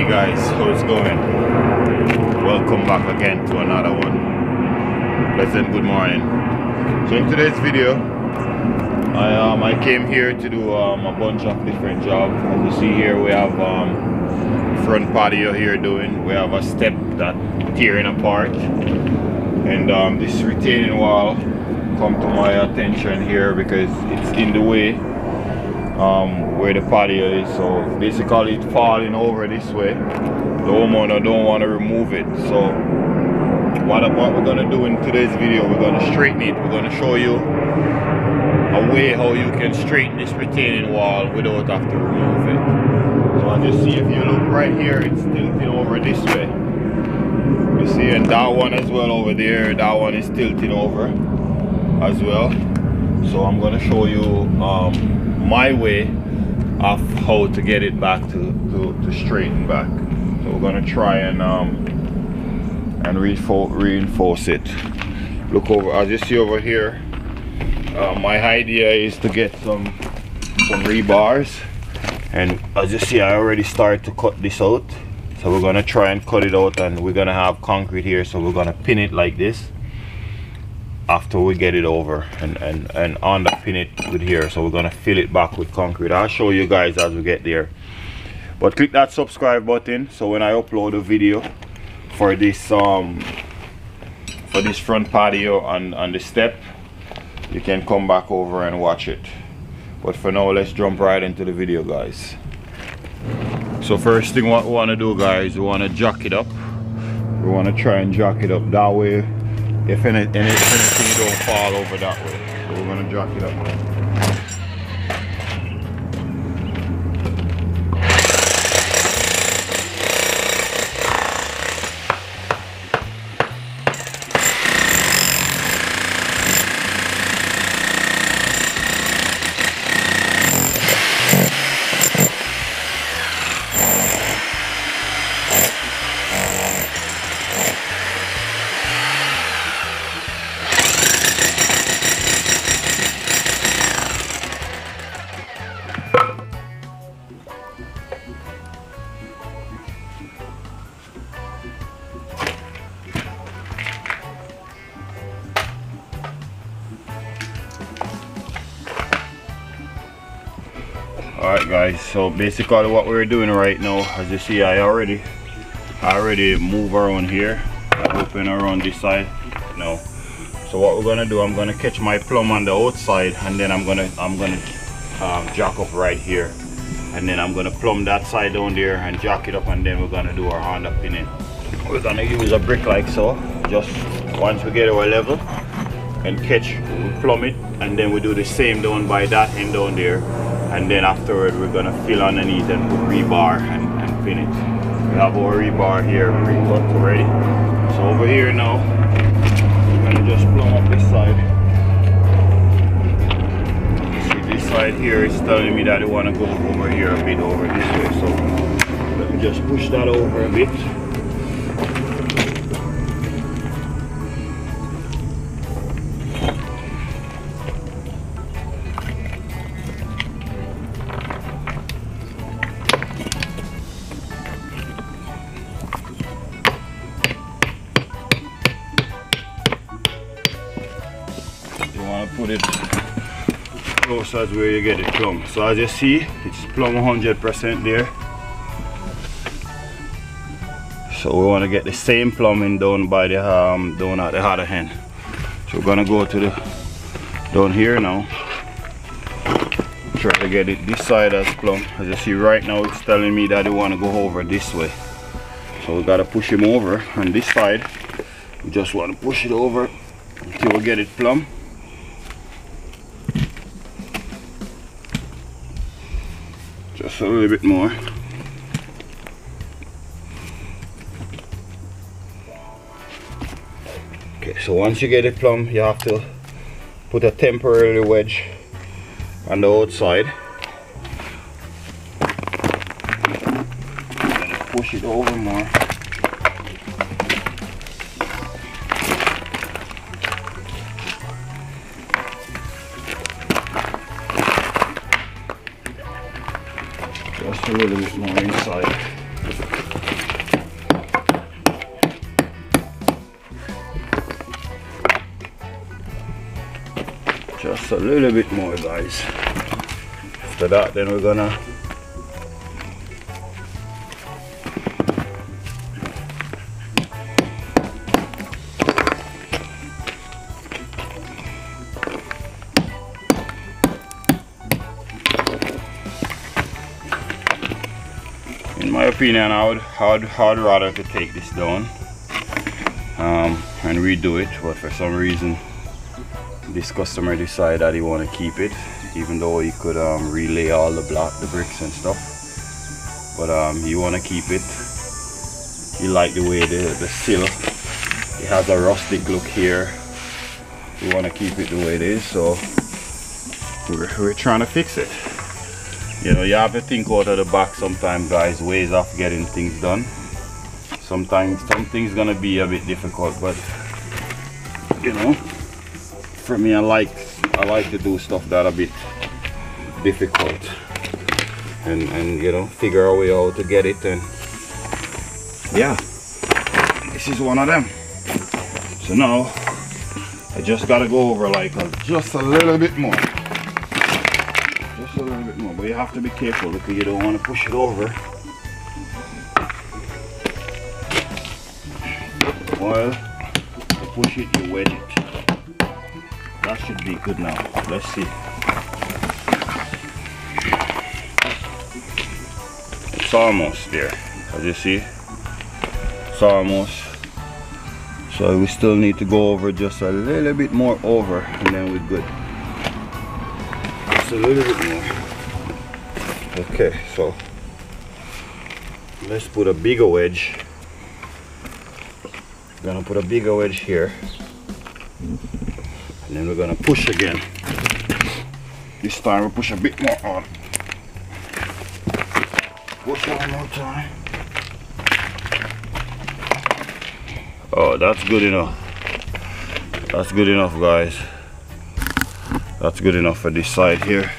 Hey guys, how it's going? Welcome back again to another one. Pleasant good morning. So in today's video, I came here to do a bunch of different jobs. As you see here, we have front patio here doing. We have a step that tearing apart, and this retaining wall come to my attention here because it's in the way where the patio is. So basically it's falling over this way. The homeowner don't want to remove it. So what we're going to do in today's video, we're going to straighten it. We're going to show you a way how you can straighten this retaining wall without having to remove it. So as you see, if you look right here, it's tilting over this way. You see, and that one as well over there, that one is tilting over as well. So I'm going to show you my way of how to get it back to straighten back. So we're gonna try and reinforce it. Look over, as you see over here, my idea is to get some rebars, and as you see, I already started to cut this out. So we're gonna try and cut it out, and we're gonna have concrete here, so we're gonna pin it like this after we get it over, and underpin it with here. So we're gonna fill it back with concrete. I'll show you guys as we get there, but click that subscribe button so when I upload a video for this front patio on the step, you can come back over and watch it. But for now, let's jump right into the video, guys. So first thing what we want to do, guys, we want to jack it up. We want to try and jack it up that way. If anything don't fall over that way. So we're gonna jack it up. Alright guys, so basically what we're doing right now, as you see, I already move around here. I open around this side now. So what we're gonna do, I'm gonna catch my plumb on the outside, and then I'm gonna jack up right here, and then I'm gonna plumb that side down there and jack it up, and then we're gonna do our underpinning. We're gonna use a brick like so. Just once we get our level and catch, we plumb it, and then we do the same down by that end down there. And then afterward, we're gonna fill underneath and put rebar and pin it. We have our rebar here pre-cut already. So over here now, we're gonna just plumb up this side. See, this side here is telling me that I wanna go over here a bit over this way. So let me just push that over a bit. Put it close as where you get it plumb. So as you see, it's plumb 100% there. So we want to get the same plumbing down by the down at the other end. So we're gonna go to the down here now. Try to get it this side as plumb. As you see right now, it's telling me that they want to go over this way. So we gotta push him over on this side. We just want to push it over until we get it plumb. Just a little bit more. Okay, so once you get it plumb, you have to put a temporary wedge on the outside and push it over more. Just a little bit more inside. Just a little bit more, guys. After that, then we're gonna in my opinion, I would rather to take this down and redo it, but for some reason this customer decided that he want to keep it, even though he could relay all the bricks and stuff, but he want to keep it. He like the way the sill, it has a rustic look here. We want to keep it the way it is, so we're trying to fix it. You know, you have to think out of the box sometimes, guys, ways of getting things done. Sometimes something's gonna be a bit difficult, but you know, for me, I like to do stuff that a bit difficult, and you know, figure a way out to get it. And yeah, this is one of them. So now I just gotta go over like just a little bit more. Just a little bit more, but you have to be careful because you don't want to push it over. While you push it, you wedge it. That should be good now. Let's see. It's almost there, as you see. It's almost. So we still need to go over just a little bit more over, and then we're good. Just a little bit more. Okay, so let's put a bigger wedge. We're gonna put a bigger wedge here, and then we're gonna push again. This time we'll push a bit more on. Push one more time. Oh, that's good enough. That's good enough, guys. That's good enough for this side here.